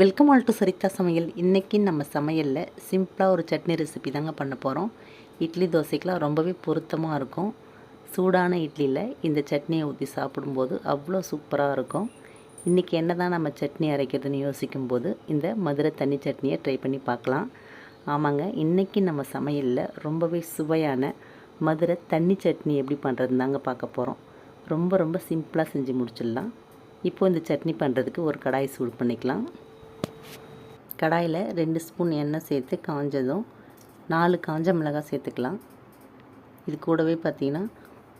Welcome all to சரிதா சமையல். இன்றைக்கி நம்ம சமையலில் சிம்பிளாக ஒரு சட்னி ரெசிபி தாங்க பண்ண போகிறோம். இட்லி தோசைக்கெலாம் ரொம்பவே பொருத்தமாக இருக்கும். சூடான இட்லியில் இந்த சட்னியை ஊற்றி சாப்பிடும்போது அவ்வளோ சூப்பராக இருக்கும். இன்றைக்கி என்ன தான் நம்ம சட்னி அரைக்கிறதுன்னு யோசிக்கும்போது இந்த மதுரை தண்ணி சட்னியை ட்ரை பண்ணி பார்க்கலாம். ஆமாங்க, இன்றைக்கி நம்ம சமையலில் ரொம்பவே சுவையான மதுரை தண்ணி சட்னி எப்படி பண்ணுறதுன்னு தாங்க பார்க்க போகிறோம். ரொம்ப ரொம்ப சிம்பிளாக செஞ்சு முடிச்சிடலாம். இப்போது இந்த சட்னி பண்ணுறதுக்கு ஒரு கடாய் சூடு பண்ணிக்கலாம். கடாயில் 2 ஸ்பூன் எண்ணெய் சேர்த்து காஞ்சதும் 4 காஞ்ச மிளகாய் சேர்த்துக்கலாம். இது கூடவே பார்த்திங்கன்னா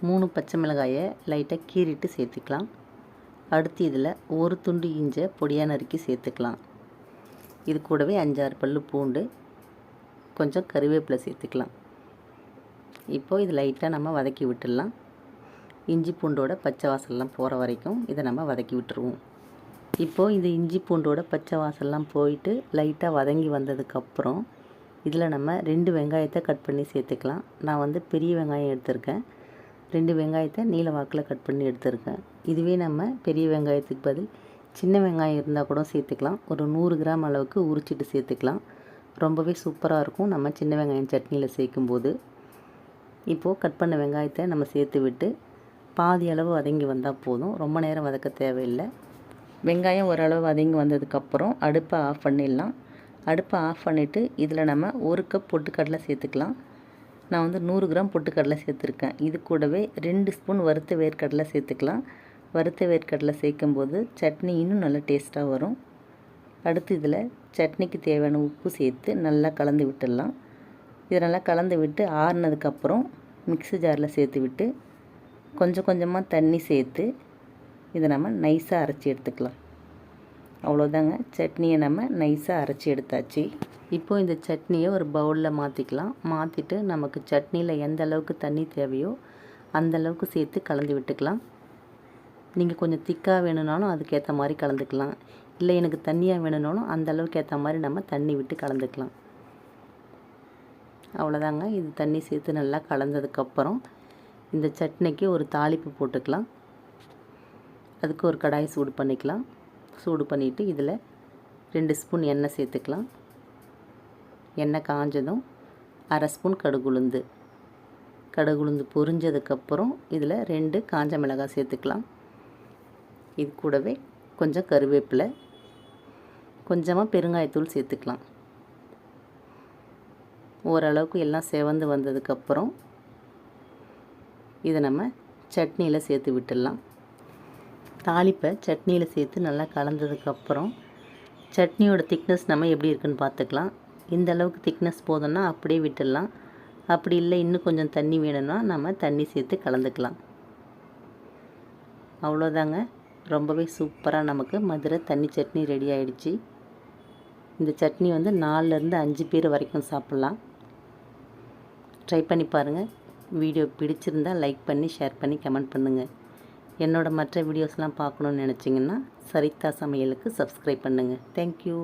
3 பச்சை மிளகாயை லைட்டாக கீறிட்டு சேர்த்துக்கலாம். அடுத்து இதில் ஒரு துண்டு இஞ்சை பொடியாக நறுக்கி சேர்த்துக்கலாம். இது கூடவே 5-6 பல்லு பூண்டு, கொஞ்சம் கருவேப்பிலை சேர்த்துக்கலாம். இப்போது இது லைட்டாக நம்ம வதக்கி விட்டுடலாம். இஞ்சி பூண்டோட பச்சை வாசல்லாம் போகிற வரைக்கும் இதை நம்ம வதக்கி விட்டுருவோம். இப்போது இந்த இஞ்சி பூண்டோட பச்சை வாசல்லாம் போயிட்டு லைட்டாக வதங்கி வந்ததுக்கப்புறம் இதில் நம்ம 2 வெங்காயத்தை கட் பண்ணி சேர்த்துக்கலாம். நான் பெரிய வெங்காயம் எடுத்திருக்கேன். 2 வெங்காயத்தை நீல வாக்கில் கட் பண்ணி எடுத்திருக்கேன். இதுவே நம்ம பெரிய வெங்காயத்துக்கு பதில் சின்ன வெங்காயம் இருந்தால் கூட சேர்த்துக்கலாம். ஒரு 100 கிராம் அளவுக்கு உரிச்சிட்டு சேர்த்துக்கலாம். ரொம்பவே சூப்பராக இருக்கும் நம்ம சின்ன வெங்காயம் சட்னியில் சேர்க்கும்போது. இப்போது கட் பண்ண வெங்காயத்தை நம்ம சேர்த்து விட்டு பாதி அளவு வதங்கி வந்தால் போதும். ரொம்ப நேரம் வதக்க தேவையில்லை. வெங்காயம் ஓரளவு வதங்கி வந்ததுக்கப்புறம் அடுப்பை ஆஃப் பண்ணிடலாம். அடுப்பை ஆஃப் பண்ணிவிட்டு இதில் நம்ம 1 கப் பொட்டுக்கடலை சேர்த்துக்கலாம். நான் 100 கிராம் பொட்டுக்கடலை சேர்த்துருக்கேன். இது கூடவே 2 ஸ்பூன் வறுத்த வேர்க்கடலை சேர்த்துக்கலாம். வறுத்த வேர்க்கடலை சேர்க்கும்போது சட்னி இன்னும் நல்லா டேஸ்ட்டாக வரும். அடுத்து இதில் சட்னிக்கு தேவையான உப்பு சேர்த்து நல்லா கலந்து விட்டுடலாம். இதை நல்லா கலந்து விட்டு ஆறுனதுக்கப்புறம் மிக்ஸி ஜாரில் சேர்த்து விட்டு கொஞ்சம் கொஞ்சமாக தண்ணி சேர்த்து இதை நம்ம நைஸாக அரைச்சி எடுத்துக்கலாம். அவ்வளோதாங்க, சட்னியை நம்ம நைஸாக அரைச்சி எடுத்தாச்சு. இப்போது இந்த சட்னியை ஒரு பவுலில் மாற்றிக்கலாம். மாற்றிட்டு நமக்கு சட்னியில் எந்த அளவுக்கு தண்ணி தேவையோ அந்த அளவுக்கு சேர்த்து கலந்து விட்டுக்கலாம். நீங்கள் கொஞ்சம் திக்காக வேணும்னாலும் அதுக்கேற்ற மாதிரி கலந்துக்கலாம். இல்லை எனக்கு தண்ணியாக வேணும்னாலும் அந்த அளவுக்கு ஏற்ற மாதிரி நம்ம தண்ணி விட்டு கலந்துக்கலாம். அவ்வளோதாங்க, இது தண்ணி சேர்த்து நல்லா கலந்ததுக்கப்புறம் இந்த சட்னிக்கு ஒரு தாளிப்பு போட்டுக்கலாம். அதுக்கு ஒரு கடாய் சூடு பண்ணிக்கலாம். சூடு பண்ணிவிட்டு இதில் 2 ஸ்பூன் எண்ணெய் சேர்த்துக்கலாம். எண்ணெய் காஞ்சதும் 1/2 ஸ்பூன் கடுகுளுந்து பொரிஞ்சதுக்கப்புறம் இதில் 2 காஞ்ச மிளகாய் சேர்த்துக்கலாம். இது கூடவே கொஞ்சம் கருவேப்பிலை, கொஞ்சமாக பெருங்காயத்தூள் சேர்த்துக்கலாம். ஓரளவுக்கு எல்லாம் செவந்து வந்ததுக்கப்புறம் இதை நம்ம சட்னியில் சேர்த்து விட்டுடலாம். தாளிப்பை சட்னியில் சேர்த்து நல்லா கலந்ததுக்கப்புறம் சட்னியோட திக்னஸ் நம்ம எப்படி இருக்குன்னு பார்த்துக்கலாம். இந்த அளவுக்கு திக்னஸ் போதும்னா அப்படியே விட்டுடலாம். அப்படி இல்லை இன்னும் கொஞ்சம் தண்ணி வேணும்னா நம்ம தண்ணி சேர்த்து கலந்துக்கலாம். அவ்வளோதாங்க, ரொம்பவே சூப்பராக நமக்கு மதுரை தண்ணி சட்னி ரெடி ஆகிடுச்சு. இந்த சட்னி 4லேருந்து 5 பேர் வரைக்கும் சாப்பிட்லாம். ட்ரை பண்ணி பாருங்கள். வீடியோ பிடிச்சிருந்தால் லைக் பண்ணி ஷேர் பண்ணி கமெண்ட் பண்ணுங்கள். என்னோட மற்ற வீடியோஸ்லாம் பார்க்கணுன்னு நினச்சிங்கன்னா சரிதா சமையலுக்கு சப்ஸ்கிரைப் பண்ணுங்கள். தேங்க்யூ.